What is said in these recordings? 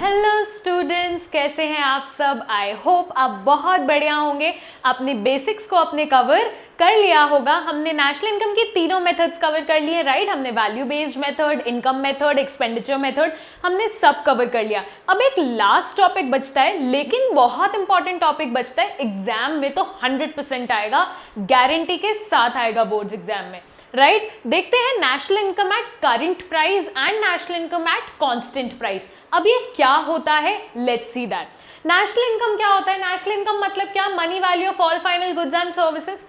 Hello students, कैसे हैं आप सब। आई होप आप बहुत बढ़िया होंगे। आपने बेसिक्स को अपने कवर कर लिया होगा। हमने नेशनल इनकम की तीनों मेथड्स कवर कर लिए, राइट। हमने value based method, income method, expenditure method, हमने सब कवर कर लिया। अब एक लास्ट टॉपिक बचता है, लेकिन बहुत इंपॉर्टेंट टॉपिक बचता है। एग्जाम में तो 100% आएगा, गारंटी के साथ आएगा बोर्ड्स एग्जाम में, राइट। देखते हैं national income at current price and national income at constant price. अब ये क्या होता है, let's see that. National income क्या होता है? नेशनल इनकम मतलब क्या? Money value of all final goods and services.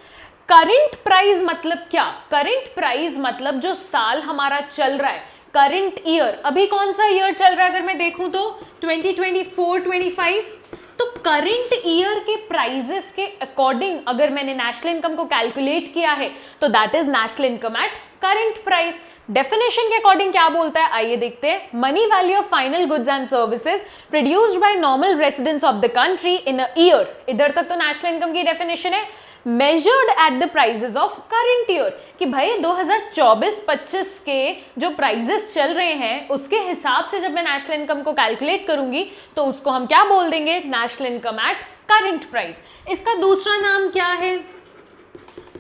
Current price मतलब क्या? करंट प्राइस मतलब जो साल हमारा चल रहा है, करंट ईयर। अभी कौन सा ईयर चल रहा है अगर मैं देखूं तो 2024-25। तो करंट ईयर के प्राइजेस के अकॉर्डिंग अगर मैंने नेशनल इनकम को कैलकुलेट किया है तो that is national income at current price. Definition के अकॉर्डिंग क्या बोलता है, आइए देखते हैं। Money value of final goods and services produced by normal residents of the country in a year. इधर तक तो नेशनल इनकम की डेफिनेशन है। Measured at the prices of current year, कि भाई 2024-25 के जो प्राइजेस चल रहे हैं उसके हिसाब से जब मैं नेशनल इनकम को कैलकुलेट करूंगी तो उसको हम क्या बोल देंगे, national income at current price. इसका दूसरा नाम क्या है?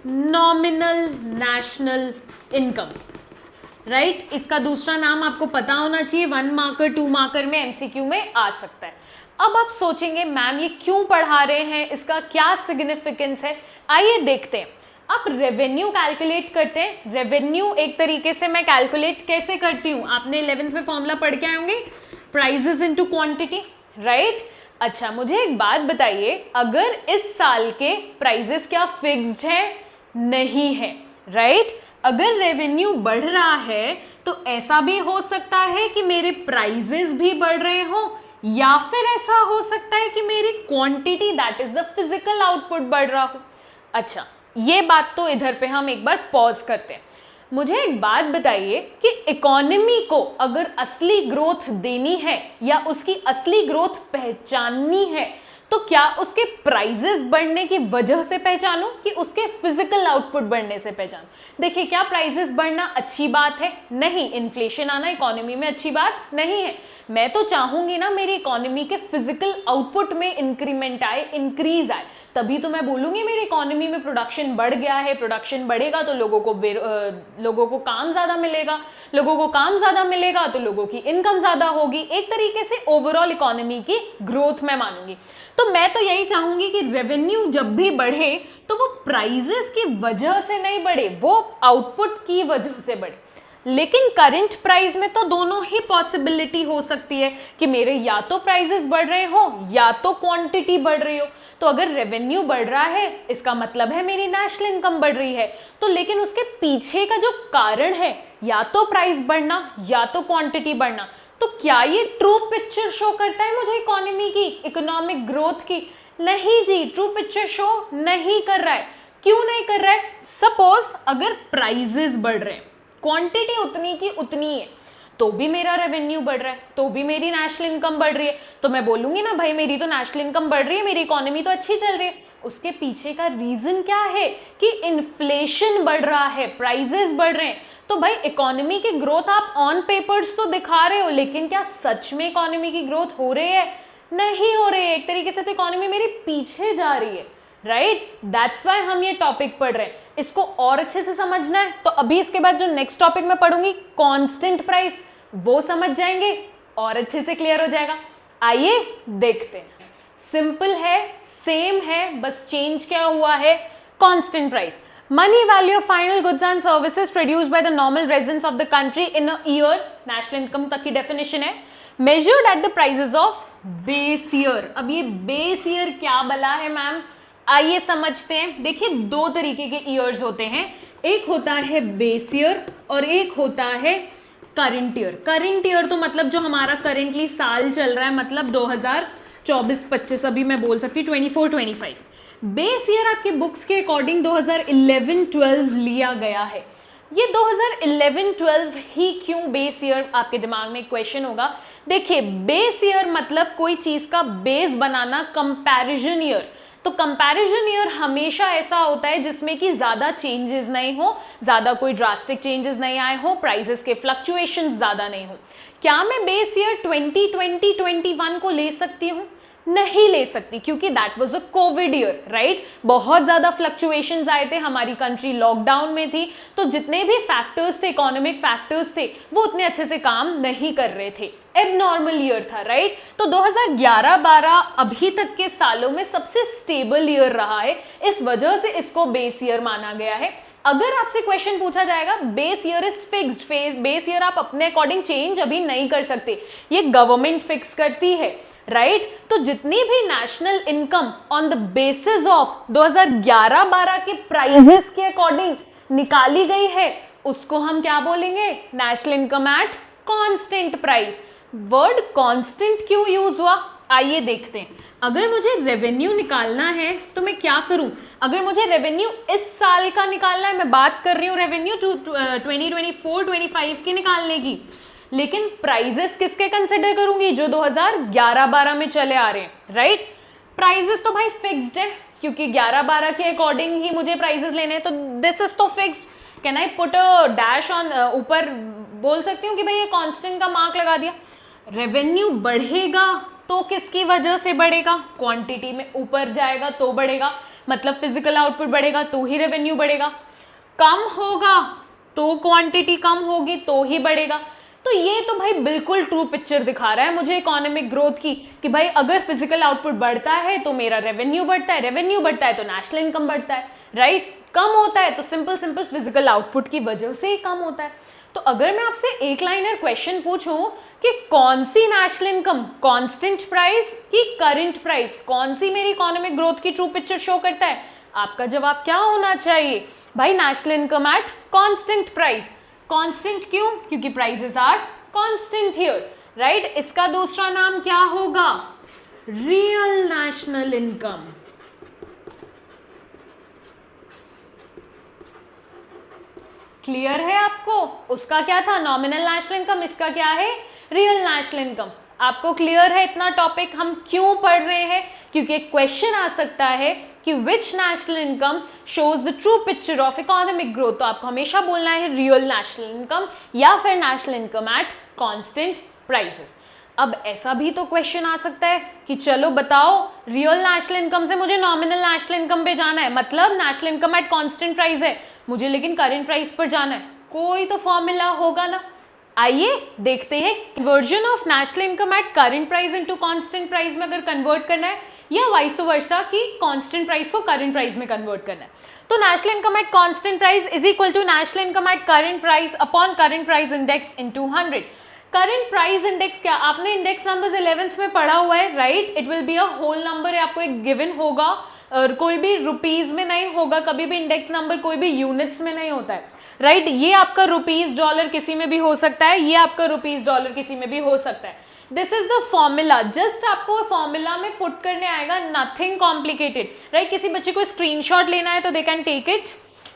Nominal national income, right. इसका दूसरा नाम आपको पता होना चाहिए, 1 मार्कर 2 मार्कर में एमसीक्यू में आ सकता है। अब आप सोचेंगे मैम ये क्यों पढ़ा रहे हैं, इसका क्या सिग्निफिकेंस है। आइए देखते हैं। आप रेवेन्यू कैलकुलेट करते हैं। रेवेन्यू एक तरीके से मैं कैलकुलेट कैसे करती हूं, आपने 11th में फॉर्मूला पढ़ के आए होंगे, प्राइजेस इनटू क्वांटिटी, राइट। अच्छा मुझे एक बात बताइए, अगर इस साल के प्राइजेस क्या फिक्स्ड है? नहीं है, राइट। अगर रेवेन्यू बढ़ रहा है तो ऐसा भी हो सकता है कि मेरे प्राइजेस भी बढ़ रहे हो, या फिर ऐसा हो सकता है कि मेरी quantity that is the physical output बढ़ रहा हो। अच्छा ये बात तो इधर पे हम एक बार पॉज करते हैं। मुझे एक बात बताइए कि इकोनॉमी को अगर असली ग्रोथ देनी है या उसकी असली ग्रोथ पहचाननी है तो क्या उसके प्राइजेस बढ़ने की वजह से पहचानूं कि उसके फिजिकल आउटपुट बढ़ने से पहचानूं? देखिए, क्या प्राइजेस बढ़ना अच्छी बात है? नहीं। इन्फ्लेशन आना इकोनॉमी में अच्छी बात नहीं है। मैं तो चाहूंगी ना मेरी इकोनॉमी के फिजिकल आउटपुट में इंक्रीमेंट आए, इंक्रीज आए, तभी तो मैं बोलूंगी मेरी इकोनॉमी में प्रोडक्शन बढ़ गया है। प्रोडक्शन बढ़ेगा तो लोगों को काम ज्यादा मिलेगा, लोगों को काम ज्यादा मिलेगा तो लोगों की इनकम ज्यादा होगी। एक तरीके से ओवरऑल इकोनॉमी की ग्रोथ मैं मानूंगी। तो मैं तो यही चाहूंगी कि रेवेन्यू जब भी बढ़े तो वो प्राइजेस की वजह से नहीं बढ़े, वो आउटपुट की वजह से बढ़े। लेकिन करंट प्राइस में तो दोनों ही पॉसिबिलिटी हो सकती है कि मेरे या तो प्राइजेस बढ़ रहे हो या तो क्वांटिटी बढ़ रही हो। तो अगर रेवेन्यू बढ़ रहा है इसका मतलब है मेरी नेशनल इनकम बढ़ रही है। तो लेकिन उसके पीछे का जो कारण है, या तो प्राइस बढ़ना या तो क्वांटिटी बढ़ना, तो क्या ये ट्रू पिक्चर शो करता है मुझे इकोनॉमी की, इकोनॉमिक ग्रोथ की? नहीं जी, ट्रू पिक्चर शो नहीं कर रहा है। क्यों नहीं कर रहा है? सपोज अगर प्राइजेस बढ़ रहे हैं, क्वांटिटी उतनी की उतनी है, तो भी मेरा रेवेन्यू बढ़ रहा है, तो भी मेरी नेशनल इनकम बढ़ रही है, तो मैं बोलूंगी ना भाई मेरी तो नेशनल इनकम बढ़ रही है, मेरी इकोनॉमी तो अच्छी चल रही है। उसके पीछे का रीजन क्या है कि इन्फ्लेशन बढ़ रहा है, प्राइजेस बढ़ रहे हैं। तो भाई इकोनॉमी की ग्रोथ आप ऑन पेपर्स तो दिखा रहे हो, लेकिन क्या सच में इकोनॉमी की ग्रोथ हो रही है? नहीं हो रही है। एक तरीके से तो इकोनॉमी मेरी पीछे जा रही है, राइट। दैट्स वाई हम ये टॉपिक पढ़ रहे हैं। इसको और अच्छे से समझना है तो अभी इसके बाद जो नेक्स्ट टॉपिक मैं पढ़ूंगी कांस्टेंट प्राइस, वो समझ जाएंगे और अच्छे से क्लियर हो जाएगा। आइए देखते हैं। सिंपल है, सेम है, बस चेंज क्या हुआ है, constant price. Money value of final goods and services produced by the normal residents of the country in a year, national income तक की डेफिनेशन है। Measured at the prices of base year. अब ये base year क्या बला है ma'am, आइए समझते हैं। देखिए, दो तरीके के ईयर्स होते हैं, एक होता है बेस ईयर और एक होता है करंट ईयर। करंट ईयर तो मतलब जो हमारा करेंटली साल चल रहा है, मतलब 2024-25, अभी मैं बोल सकती हूँ 24-25। बेस ईयर आपके बुक्स के अकॉर्डिंग 2011-12 लिया गया है। ये 2011-12 ही क्यों बेस ईयर, आपके दिमाग में क्वेश्चन होगा। देखिए, बेस ईयर मतलब कोई चीज का बेस बनाना, कंपैरिजन ईयर। तो कंपैरिजन ईयर हमेशा ऐसा होता है जिसमें कि ज्यादा चेंजेस नहीं हो, ज्यादा कोई ड्रास्टिक चेंजेस नहीं आए हो, प्राइसेस के फ्लक्चुएशन ज्यादा नहीं हो। क्या मैं बेस ईयर 2020-21 को ले सकती हूँ? नहीं ले सकती, क्योंकि that was a Covid year, right. बहुत ज्यादा फ्लक्चुएशंस आए थे, हमारी कंट्री लॉकडाउन में थी, तो जितने भी फैक्टर्स थे, इकोनॉमिक फैक्टर्स थे, वो उतने अच्छे से काम नहीं कर रहे थे, एबनॉर्मल ईयर था, राइट। तो 2011-12 अभी तक के सालों में सबसे स्टेबल ईयर रहा है, इस वजह से इसको बेस ईयर माना गया है। अगर आपसे क्वेश्चन पूछा जाएगा, base year is fixed, base year आप अपने अकॉर्डिंग चेंज अभी नहीं कर सकते, ये गवर्नमेंट फिक्स करती है, राइट। तो जितनी भी national income on the basis of 2011-12 के प्राइसेस के अकॉर्डिंग निकाली गई है, उसको हम क्या बोलेंगे? National income at constant price. Word constant क्यों यूज हुआ, आइए देखते हैं। अगर मुझे रेवेन्यू निकालना है तो मैं क्या करूं? अगर मुझे रेवेन्यू इस साल का निकालना है, मैं बात कर रही हूं रेवेन्यू 2024-25 की निकालने की, लेकिन प्राइजेस किसके कंसिडर करूंगी? जो 2011-12 में चले आ रहे हैं, राइट। प्राइजेस तो भाई फिक्स्ड है, क्योंकि 11-12 के अकॉर्डिंग ही मुझे प्राइजेस लेने हैं, तो दिस इज तो fixed. Can I put a dash on, ऊपर बोल सकती हूँ कि भाई ये कांस्टेंट का मार्क लगा दिया। रेवेन्यू बढ़ेगा तो किसकी वजह से बढ़ेगा? क्वांटिटी में ऊपर जाएगा तो बढ़ेगा, मतलब फिजिकल आउटपुट बढ़ेगा तो ही रेवेन्यू बढ़ेगा। कम होगा तो क्वांटिटी कम होगी तो ही बढ़ेगा। तो ये तो भाई बिल्कुल ट्रू पिक्चर दिखा रहा है मुझे इकोनॉमिक ग्रोथ की, कि भाई अगर फिजिकल आउटपुट बढ़ता है तो मेरा रेवेन्यू बढ़ता है, रेवेन्यू बढ़ता है तो नेशनल इनकम बढ़ता है, राइट। कम होता है तो सिंपल फिजिकल आउटपुट की वजह से ही कम होता है। तो अगर मैं आपसे एक लाइनर क्वेश्चन पूछूं कि कौन सी नेशनल इनकम, कांस्टेंट प्राइस की करंट प्राइस, कौन सी मेरी इकोनॉमिक ग्रोथ की ट्रू पिक्चर शो करता है, आपका जवाब क्या होना चाहिए? भाई national income at constant price. Constant क्यों? क्योंकि prices are constant here, right. इसका दूसरा नाम क्या होगा? Real national income. क्लियर है आपको? उसका क्या था? नॉमिनल नेशनल इनकम, इसका क्या है? Real national income. आपको क्लियर है इतना टॉपिक हम क्यों पढ़ रहे हैं? क्योंकि एक क्वेश्चन आ सकता है कि which national income shows the true picture of economic growth. तो आपको हमेशा बोलना है रियल नेशनल इनकम या फिर national income at constant prices. अब ऐसा भी तो क्वेश्चन आ सकता है कि चलो बताओ, रियल नेशनल इनकम से मुझे नॉमिनल नेशनल इनकम पे जाना है, मतलब national income at constant price है मुझे, लेकिन करंट प्राइस पर जाना है, कोई तो फॉर्मूला होगा ना। आइए देखते हैं। Conversion of national income at current price into constant price में अगर कन्वर्ट करना है, या वाइस वर्सा कि कांस्टेंट प्राइस को करंट प्राइस में कन्वर्ट करना है, तो national income at constant price is equal to national income at current price upon current price index into 100। Current price index क्या, आपने इंडेक्स नंबर्स 11th में पढ़ा हुआ है, right. It will be a whole number, आपको एक given होगा, और कोई भी रुपीज में नहीं होगा, कभी भी इंडेक्स नंबर कोई भी यूनिट्स में नहीं होता है, राइट। ये आपका रुपीज डॉलर किसी में भी हो सकता है, ये आपका रुपीज डॉलर किसी में भी हो सकता है। This is the formula, just आपको फॉर्मूला में पुट करने आएगा, नथिंग कॉम्प्लिकेटेड, राइट। किसी बच्चे को स्क्रीनशॉट लेना है तो they can take it,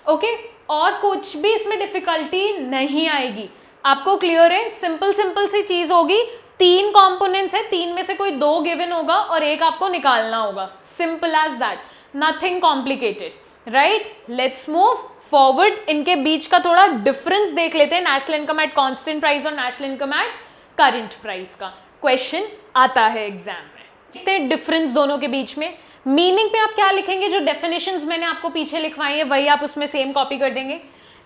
okay. और कुछ भी इसमें डिफिकल्टी नहीं आएगी, आपको क्लियर है? सिंपल सी चीज होगी, 3 कंपोनेंट्स है, 3 में से कोई 2 गिवन होगा और एक आपको निकालना होगा, simple as that, nothing complicated, right. Let's move forward. इनके बीच का थोड़ा डिफरेंस देख लेते हैं, national income at constant price और national income at current price का क्वेश्चन आता है एग्जाम में। देखते हैं डिफरेंस दोनों के बीच में। मीनिंग पे आप क्या लिखेंगे? जो डेफिनेशंस मैंने आपको पीछे लिखवाई है वही आप उसमें सेम कॉपी कर देंगे।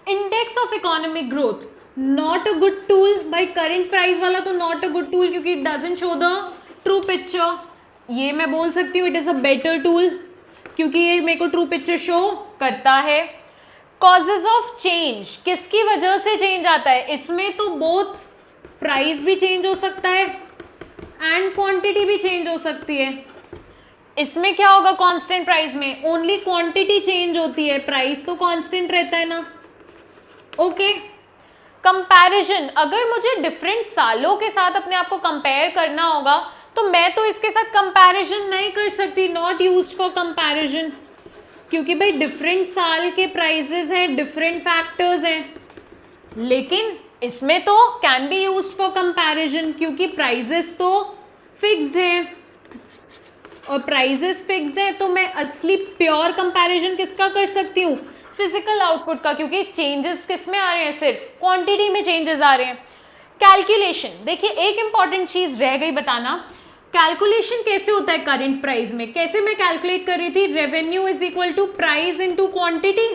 Index of economic growth not a good tool, भाई करंट प्राइस वाला तो नॉट अ गुड टूल, क्योंकि it doesn't show the true picture. ये मैं बोल सकती हूँ it is a better tool, क्योंकि ये मेरे को ट्रू पिक्चर शो करता है। कॉजेज ऑफ चेंज, किसकी वजह से चेंज आता है? इसमें तो बोथ प्राइस भी चेंज हो सकता है एंड क्वांटिटी भी चेंज हो सकती है। इसमें क्या होगा? कांस्टेंट प्राइस में ओनली क्वांटिटी चेंज होती है, प्राइस तो कांस्टेंट रहता है ना, ओके। कंपैरिजन, अगर मुझे डिफरेंट सालों के साथ अपने आप को कंपेयर करना होगा तो मैं तो इसके साथ कंपैरिजन नहीं कर सकती, नॉट यूज्ड फॉर कंपैरिजन, क्योंकि भाई डिफरेंट साल के प्राइसेस हैं, डिफरेंट फैक्टर्स हैं। लेकिन इसमें तो can be used for comparison, क्योंकि प्राइसेस तो फिक्स्ड हैं। और प्राइजेस फिक्स्ड है, तो मैं असली प्योर कंपैरिजन किसका कर सकती हूँ, फिजिकल आउटपुट का, क्योंकि चेंजेस किस में आ रहे हैं, सिर्फ क्वांटिटी में चेंजेस आ रहे हैं। कैलकुलेशन, देखिए एक इंपॉर्टेंट चीज रह गई बताना, कैलकुलेशन कैसे होता है करंट प्राइस में, कैसे मैं कैलकुलेट कर रही थी, revenue is equal to price into quantity.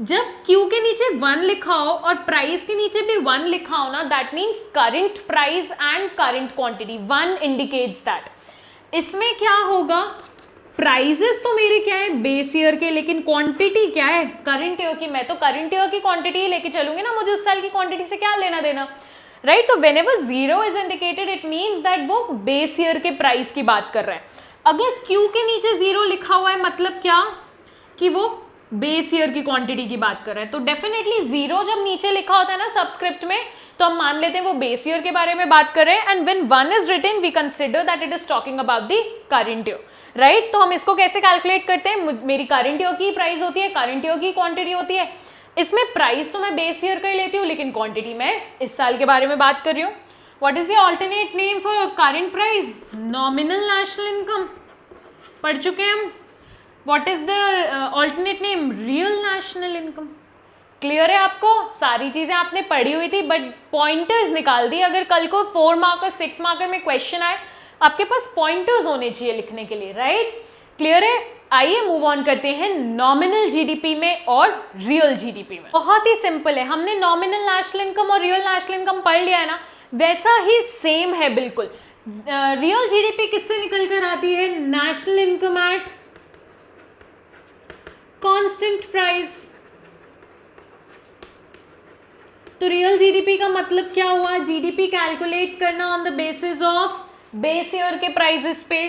जब Q के नीचे 1 लिखा हो और प्राइस के नीचे भी 1 लिखा हो ना, that means current price and current quantity, 1 indicates that. इसमें क्या होगा, प्राइजेस तो मेरे क्या है बेस ईयर के, लेकिन क्वांटिटी क्या है करंट ईयर की। मैं तो करंट ईयर की क्वांटिटी ही लेके चलूंगी ना, मुझे उस साल की क्वांटिटी से क्या लेना देना, राइट। तो whenever 0 is indicated it means that वो बेस ईयर के प्राइस की बात कर रहा है। अगर Q के नीचे 0 लिखा हुआ है मतलब क्या, कि वो बेस ईयर की क्वांटिटी की बात कर रहा है। तो डेफिनेटली 0 जब नीचे लिखा होता है ना सबस्क्रिप्ट में, तो हम मान लेते हैं वो बेस ईयर के बारे में बात कर रहे हैं। And when 1 is written we consider that it is talking about the current year, right. तो हम इसको कैसे कैलकुलेट करते हैं, मेरी करंट ईयर की प्राइस होती है, करंट ईयर की क्वांटिटी होती है। इसमें प्राइस तो मैं बेस ईयर का ही लेती हूँ, लेकिन क्वांटिटी मैं इस साल के बारे में बात कर रही हूँ। What is the alternate name for current price, nominal national income, पढ़ चुके हैं हम। What is the alternate name, real national income. Clear है आपको, सारी चीजें आपने पढ़ी हुई थी बट पॉइंटर्स निकाल दी। अगर कल को 4 मार्कर 6 मार्कर में क्वेश्चन आए, आपके पास पॉइंटर्स होने चाहिए लिखने के लिए, राइट। क्लियर है, आइए मूव ऑन करते हैं नॉमिनल जीडीपी में और रियल जीडीपी में। बहुत ही सिंपल है, हमने नॉमिनल नेशनल इनकम और रियल नेशनल इनकम पढ़ लिया है ना, वैसा ही सेम है बिल्कुल। रियल जीडीपी किससे निकल कर आती है, national income at constant price. तो रियल जीडीपी का मतलब क्या हुआ, जीडीपी कैलकुलेट करना on the basis of base year के प्राइसेस पे।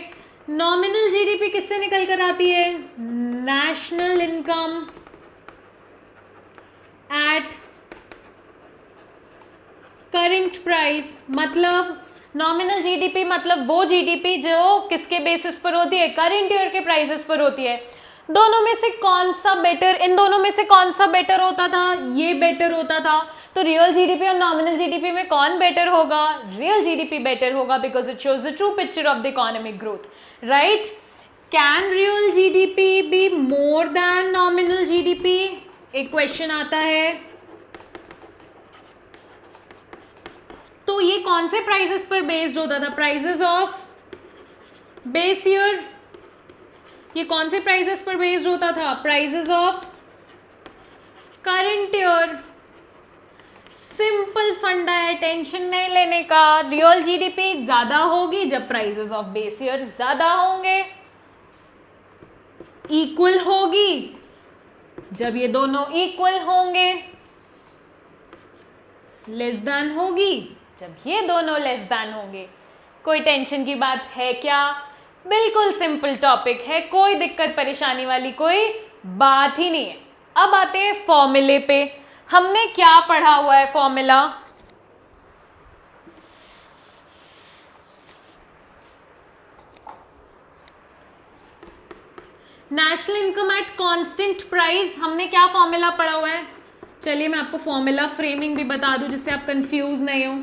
नॉमिनल जीडीपी किससे निकल कर आती है, national income at current price. मतलब नॉमिनल जीडीपी मतलब वो जीडीपी जो किसके बेसिस पर होती है, करंट ईयर के प्राइसेस पर होती है। दोनों में से कौन सा बेटर, इन दोनों में से कौन सा बेटर होता था, ये बेटर होता था। तो रियल जीडीपी और नॉमिनल जीडीपी में कौन बेटर होगा, रियल जीडीपी बेटर होगा, because it shows the true picture of the economic growth, right. Can real GDP be more than nominal GDP, एक क्वेश्चन आता है। तो ये कौन से प्राइसेस पर बेस्ड होता था, प्राइसेस ऑफ बेस ईयर। ये कौन से प्राइसेस पर बेस्ड होता था, prices of current year. Simple फंडा है, टेंशन नहीं लेने का। रियल जीडीपी ज्यादा होगी जब प्राइसेस ऑफ बेस ईयर ज्यादा होंगे, इक्वल होगी जब ये दोनों इक्वल होंगे, लेस देन होगी जब ये दोनों लेस देन होंगे। कोई टेंशन की बात है क्या, बिल्कुल सिंपल टॉपिक है, कोई दिक्कत परेशानी वाली कोई बात ही नहीं है। अब आते हैं फॉर्मूले पे, हमने क्या पढ़ा हुआ है formula, national income at constant price. हमने क्या फॉर्मूला पढ़ा हुआ है, चलिए मैं आपको फॉर्मूला फ्रेमिंग भी बता दूं जिससे आप कंफ्यूज नहीं हो।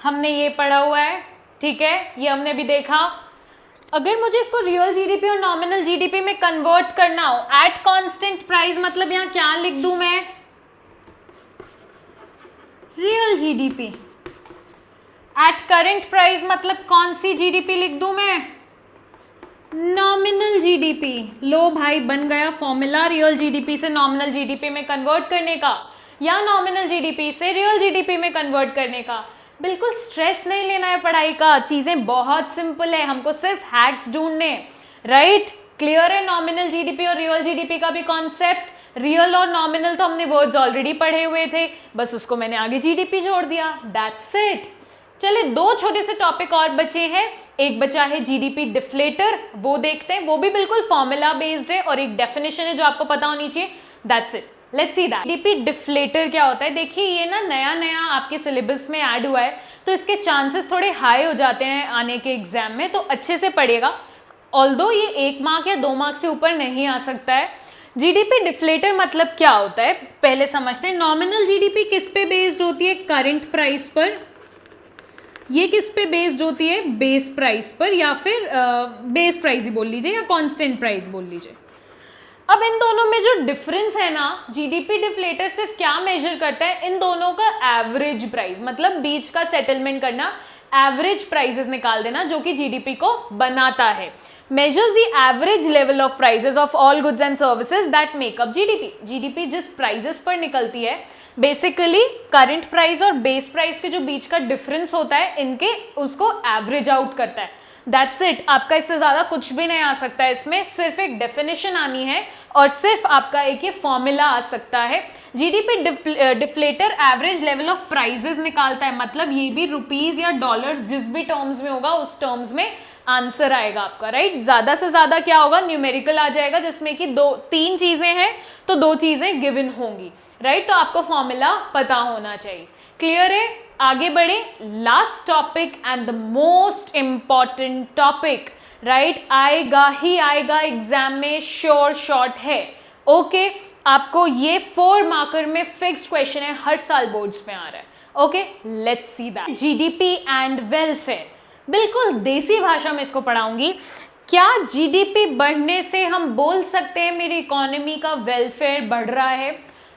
हमने ये पढ़ा हुआ है, ठीक है, ये हमने भी देखा। अगर मुझे इसको रियल जीडीपी और नॉमिनल जीडीपी में कन्वर्ट करना हो एट कांस्टेंट प्राइस, मतलब यहां क्या लिख दूं मैं, real GDP. Eight current price मतलब कौन सी जीडीपी लिख दूं मैं, नॉमिनल जीडीपी। लो भाई, बन गया फॉर्मूला रियल जीडीपी से नॉमिनल जीडीपी में कन्वर्ट करने का, या नॉमिनल जीडीपी से रियल जीडीपी में कन्वर्ट करने का। बिल्कुल स्ट्रेस नहीं लेना है पढ़ाई का, चीजें बहुत सिंपल है, हमको सिर्फ हैक्स ढूंढने, राइट। क्लियर है, नॉमिनल जीडीपी और रियल जीडीपी का भी कॉन्सेप्ट। रियल और नॉमिनल तो हमने वर्ड्स ऑलरेडी पढ़े हुए थे, बस उसको मैंने आगे जीडीपी जोड़ दिया, दैट्स इट। चलिए 2 छोटे से टॉपिक और बचे हैं, एक बचा है जीडीपी डिफ्लेटर, वो देखते हैं, वो भी बिल्कुल फॉर्मूला बेस्ड है, और एक डेफिनेशन है जो आपको पता होनी चाहिए, that's it. Let's see that. GDP deflator क्या होता है? देखिए ये ना नया नया आपके सिलेबस में ऐड हुआ है, तो इसके चांसेस थोड़े हाई हो जाते हैं आने के एग्जाम में, तो अच्छे से पढ़िएगा। ऑल्दो ये 1 मार्क या 2 मार्क से ऊपर नहीं आ सकता है। जीडीपी डिफ्लेटर मतलब क्या होता है पहले समझते हैं। नॉमिनल जीडीपी किस पे बेस्ड होती है? करंट प्राइस पर। ये किस पे बेस्ड होती है? बेस प्राइस पर, या फिर बेस प्राइस ही बोल लीजिए या कांस्टेंट प्राइस बोल लीजिए। अब इन दोनों में जो डिफरेंस है ना, जीडीपी डिफ्लेटर सिर्फ क्या मेजर करता है? इन दोनों का एवरेज प्राइस, मतलब बीच का सेटलमेंट करना, एवरेज प्राइसेस निकाल देना जो कि जीडीपी को बनाता है। measures the average level of prices of all goods and services that make up GDP। GDP जिस प्राइजेस पर निकलती है, बेसिकली करंट प्राइस और बेस प्राइस के जो बीच का डिफरेंस होता है इनके, उसको एवरेज आउट करता है। दैट्स इट, आपका इससे ज्यादा कुछ भी नहीं आ सकता है। इसमें सिर्फ एक डेफिनेशन आनी है और सिर्फ आपका एक ये फॉर्मूला आ सकता है। GDP deflator average level of prices निकालता है, मतलब ये भी रुपीज या डॉलर्स जिस भी टर्म्स में होगा उस टर्म्स में आंसर आएगा आपका, राइट। ज्यादा से ज्यादा क्या होगा? न्यूमेरिकल आ जाएगा जिसमें कि 3 चीजें हैं तो 2 चीजें गिवन होंगी, राइट। तो आपको फॉर्मूला पता होना चाहिए। क्लियर है? आगे बढ़े। Last topic and the most important topic, right, आएगा ही आएगा एग्जाम में, श्योर शॉर्ट है। ओके, आपको ये 4 मार्कर में फिक्स्ड क्वेश्चन है, हर साल बोर्ड्स में आ रहा है। Okay, let's see that. GDP and welfare, बिल्कुल देसी भाषा में इसको पढ़ाऊंगी। क्या जीडीपी बढ़ने से हम बोल सकते हैं मेरी इकोनॉमी का वेलफेयर बढ़ रहा है?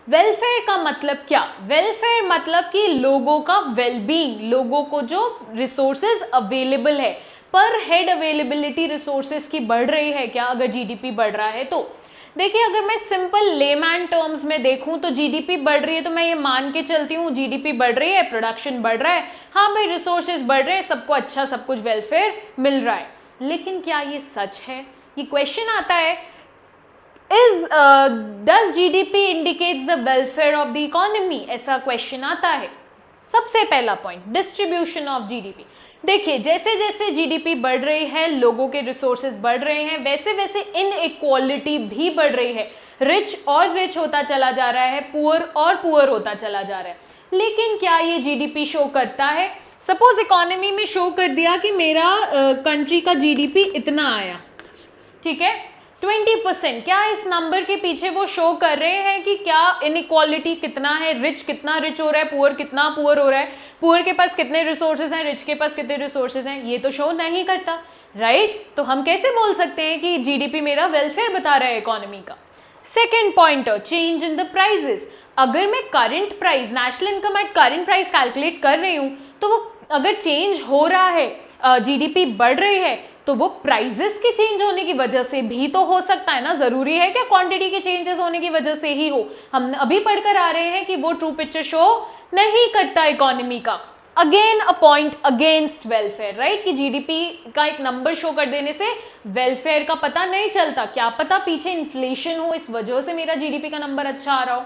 वेलफेयर का मतलब क्या? वेलफेयर मतलब कि लोगों का वेलबींग, लोगों को जो रिसोर्सेज अवेलेबल है, पर हेड अवेलेबिलिटी रिसोर्सेज की बढ़ रही है क्या अगर जीडीपी बढ़ रहा है तो? देखिए, अगर मैं सिंपल लेमैन टर्म्स में देखूं तो जीडीपी बढ़ रही है तो मैं ये मान के चलती हूँ जीडीपी बढ़ रही है, प्रोडक्शन बढ़ रहा है, हाँ भाई रिसोर्सेज बढ़ रहे हैं, सबको अच्छा सब कुछ वेलफेयर मिल रहा है। लेकिन क्या ये सच है? ये क्वेश्चन आता है, does GDP indicates the welfare of the economy? ऐसा क्वेश्चन आता है। सबसे पहला पॉइंट, डिस्ट्रीब्यूशन ऑफ जीडीपी। देखिए, जैसे जैसे जीडीपी बढ़ रही है, लोगों के रिसोर्सेज बढ़ रहे हैं, वैसे वैसे इनइक्वालिटी भी बढ़ रही है। रिच और रिच होता चला जा रहा है, पुअर और पुअर होता चला जा रहा है। लेकिन क्या ये जीडीपी शो करता है? सपोज इकोनॉमी में शो कर दिया कि मेरा कंट्री का जीडीपी इतना आया, ठीक है, 20%। क्या इस नंबर के पीछे वो शो कर रहे हैं कि क्या इनइक्वालिटी कितना है, रिच कितना रिच हो रहा है, पुअर कितना पुअर हो रहा है, पुअर के पास कितने रिसोर्सेज हैं, रिच के पास कितने रिसोर्सेज हैं? ये तो शो नहीं करता, राइट। तो हम कैसे बोल सकते हैं कि जीडीपी मेरा वेलफेयर बता रहा है इकोनॉमी का? Second pointer, change in the prices. अगर मैं current price, national income at current price calculate कर रही हूँ, तो वो अगर चेंज हो रहा है, जीडीपी बढ़ रही है, तो वो प्राइजेस के चेंज होने की वजह से भी तो हो सकता है ना। जरूरी है क्या क्वांटिटी के चेंजेस होने की वजह से ही हो? हम अभी पढ़कर आ रहे हैं कि वो ट्रू पिक्चर शो नहीं करता इकोनॉमी का। Again a point against welfare, right, कि जीडीपी का एक नंबर शो कर देने से वेलफेयर का पता नहीं चलता। क्या पता पीछे इन्फ्लेशन हो, इस वजह से मेरा जीडीपी का नंबर अच्छा आ रहा हो।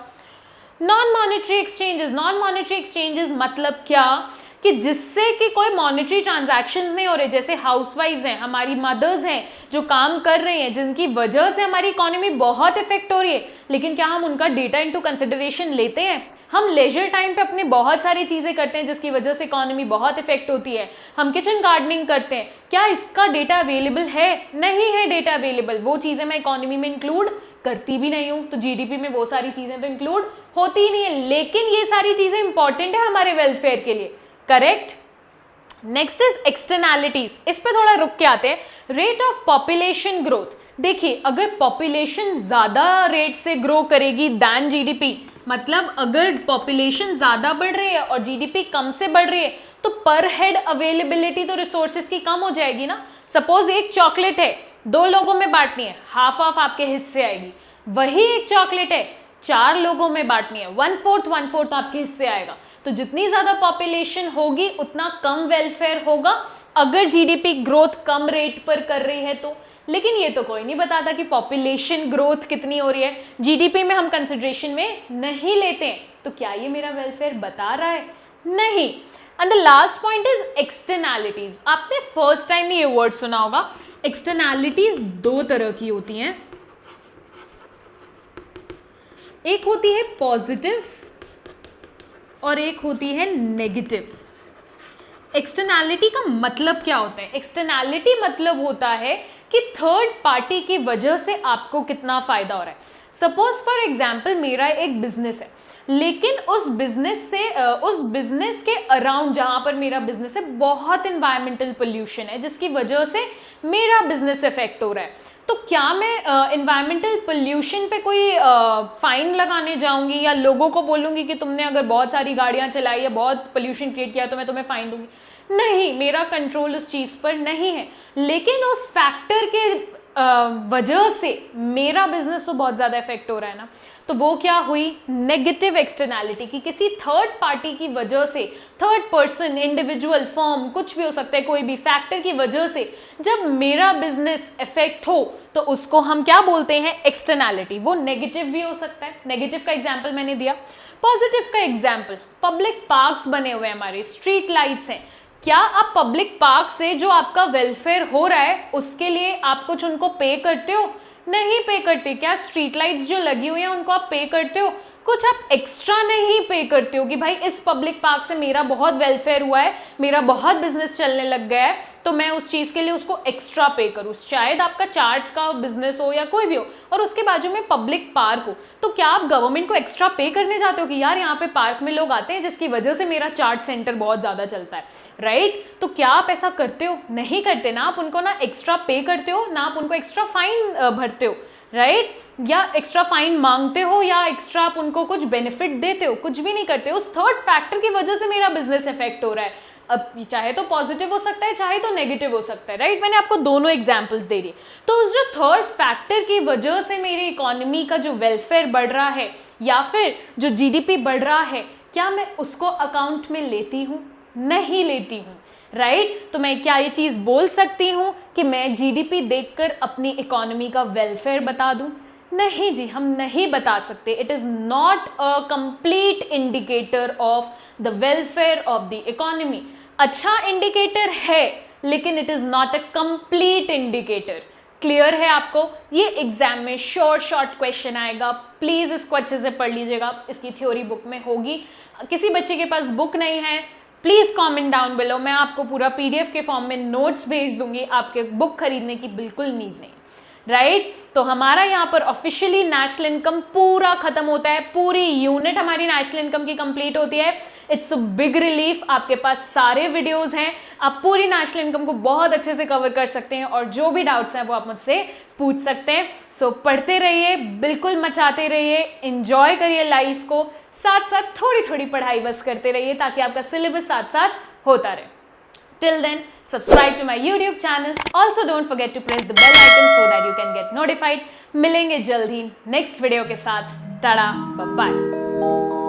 Non monetary exchanges, non monetary exchanges मतलब क्या? कि जिससे कि कोई मॉनेटरी ट्रांजैक्शंस नहीं हो रहे, जैसे हाउसवाइफ्स हैं, हमारी मदर्स हैं जो काम कर रही हैं, जिनकी वजह से हमारी इकोनॉमी बहुत इफेक्ट हो रही है, लेकिन क्या हम उनका डेटा इनटू कंसिडरेशन लेते हैं? हम लेजर टाइम पे अपने बहुत सारी चीजें करते हैं जिसकी वजह से इकोनॉमी बहुत इफेक्ट होती है। हम किचन गार्डनिंग करते हैं, क्या इसका डेटा अवेलेबल है? नहीं है डेटा अवेलेबल। वो चीजें मैं इकोनॉमी में इंक्लूड करती भी नहीं हूं, तो जीडीपी में वो सारी चीजें तो इंक्लूड होती ही नहीं है। लेकिन ये सारी चीजें इंपॉर्टेंट है हमारे वेलफेयर के लिए, करेक्ट। Next is externalities. इस पे थोड़ा रुक के आते हैं। Rate of population growth. देखिए, अगर पॉपुलेशन ज्यादा रेट से ग्रो करेगी दैन जीडीपी, मतलब अगर पॉपुलेशन ज्यादा बढ़ रही है और जीडीपी कम से बढ़ रही है, तो पर हेड अवेलेबिलिटी तो रिसोर्सेज की कम हो जाएगी ना। सपोज एक चॉकलेट है, 2 लोगों में बांटनी है, हाफ हाफ आपके हिस्से आएगी। वही एक चॉकलेट है, 4 लोगों में बांटनी है, 1/4 आपके हिस्से आएगा। तो जितनी ज्यादा पॉपुलेशन होगी उतना कम वेलफेयर होगा, अगर जीडीपी ग्रोथ कम रेट पर कर रही है तो। लेकिन ये तो कोई नहीं बताता कि पॉपुलेशन ग्रोथ कितनी हो रही है, जीडीपी में हम कंसिडरेशन में नहीं लेते हैं, तो क्या ये मेरा वेलफेयर बता रहा है? नहीं। And the last point is externalities. आपने फर्स्ट टाइम ये वर्ड सुना होगा। एक्सटर्नैलिटीज 2 तरह की होती हैं। एक होती है पॉजिटिव और एक होती है नेगेटिव। एक्सटर्नैलिटी का मतलब क्या होता है? एक्सटर्नैलिटी मतलब होता है कि थर्ड पार्टी की वजह से आपको कितना फायदा हो रहा है। सपोज फॉर एग्जाम्पल मेरा एक बिजनेस है, लेकिन उस बिजनेस के अराउंड जहां पर मेरा बिजनेस है बहुत इन्वायरमेंटल पोल्यूशन है, जिसकी वजह से मेरा बिजनेस इफेक्ट हो रहा है। तो क्या मैं इन्वायरमेंटल पोल्यूशन पे कोई फाइन लगाने जाऊंगी या लोगों को बोलूंगी कि तुमने अगर बहुत सारी गाड़ियां चलाई या बहुत पोल्यूशन क्रिएट किया तो मैं तुम्हें फाइन दूंगी? नहीं, मेरा कंट्रोल उस चीज पर नहीं है। लेकिन उस फैक्टर के वजह से मेरा बिजनेस तो बहुत ज्यादा इफेक्ट हो रहा है ना। तो वो क्या हुई? नेगेटिव एक्सटर्नैलिटी, कि किसी थर्ड पार्टी की वजह से, थर्ड पर्सन, इंडिविजुअल, फर्म, कुछ भी हो सकता है, कोई भी फैक्टर की वजह से जब मेरा बिजनेस इफेक्ट हो तो उसको हम क्या बोलते हैं? एक्सटर्नैलिटी। वो नेगेटिव भी हो सकता है। नेगेटिव का एग्जाम्पल मैंने दिया। पॉजिटिव का एग्जाम्पल, पब्लिक पार्क्स बने हुए हैं, हमारे स्ट्रीट लाइट्स हैं। क्या आप पब्लिक पार्क से जो आपका वेलफेयर हो रहा है उसके लिए आप कुछ उनको पे करते हो? नहीं पे करते। क्या स्ट्रीट लाइट्स जो लगी हुई हैं उनको आप पे करते हो? कुछ आप एक्स्ट्रा नहीं पे करते हो कि भाई इस पब्लिक पार्क से मेरा बहुत वेलफेयर हुआ है, मेरा बहुत बिजनेस चलने लग गया है, तो मैं उस चीज के लिए उसको एक्स्ट्रा पे करूं। शायद आपका चाट का बिजनेस हो या कोई भी हो और उसके बाजू में पब्लिक पार्क हो, तो क्या आप गवर्नमेंट को एक्स्ट्रा पे करने जाते हो कि यार यहाँ पे पार्क में लोग आते हैं जिसकी वजह से मेरा चाट सेंटर बहुत ज्यादा चलता है, राइट? तो क्या आप ऐसा करते हो? नहीं करते ना। आप उनको ना एक्स्ट्रा पे करते हो ना, आप उनको एक्स्ट्रा फाइन भरते हो, राइट? या एक्स्ट्रा फाइन मांगते हो या एक्स्ट्रा आप उनको कुछ बेनिफिट देते हो? कुछ भी नहीं करते। उस थर्ड फैक्टर की वजह से मेरा बिजनेस इफेक्ट हो रहा है। अब चाहे तो पॉजिटिव हो सकता है, चाहे तो नेगेटिव हो सकता है, राइट? मैंने आपको दोनों एग्जांपल्स दे दिए। तो उस जो थर्ड फैक्टर की वजह से मेरी इकोनॉमी का जो वेलफेयर बढ़ रहा है या फिर जो जीडीपी बढ़ रहा है, क्या मैं उसको अकाउंट में लेती हूँ? नहीं लेती हूँ, राइट? तो मैं क्या ये चीज बोल सकती हूँ कि मैं जीडीपी देखकर अपनी इकोनॉमी का वेलफेयर बता दूं? नहीं जी, हम नहीं बता सकते। It is not a complete indicator of the welfare of the economy. अच्छा इंडिकेटर है लेकिन it is not a complete indicator. Clear है आपको? ये एग्जाम में शॉर्ट क्वेश्चन आएगा, प्लीज इसको अच्छे से पढ़ लीजिएगा। इसकी थ्योरी बुक में होगी। किसी बच्चे के पास बुक नहीं है, प्लीज कमेंट डाउन बिलो, मैं आपको पूरा पीडीएफ के फॉर्म में नोट्स भेज दूंगी। आपके बुक खरीदने की बिल्कुल नीड नहीं, राइट? तो हमारा यहाँ पर ऑफिशियली नेशनल इनकम पूरा खत्म होता है, पूरी यूनिट हमारी नेशनल इनकम की कंप्लीट होती है। It's a big relief. आपके पास सारे वीडियोस हैं, आप पूरी नेशनल इनकम को बहुत अच्छे से कवर कर सकते हैं और जो भी डाउट्स हैं वो आप मुझसे पूछ सकते हैं। सो पढ़ते रहिए, बिल्कुल मचाते रहिए, एंजॉय करिए लाइफ को, साथ साथ थोड़ी थोड़ी पढ़ाई बस करते रहिए ताकि आपका सिलेबस साथ साथ होता रहे। Till then, subscribe to my YouTube channel. Also don't forget to press the bell icon so that you can get notified. मिलेंगे जल्द ही नेक्स्ट वीडियो के साथ। Ta-ta, bye bye.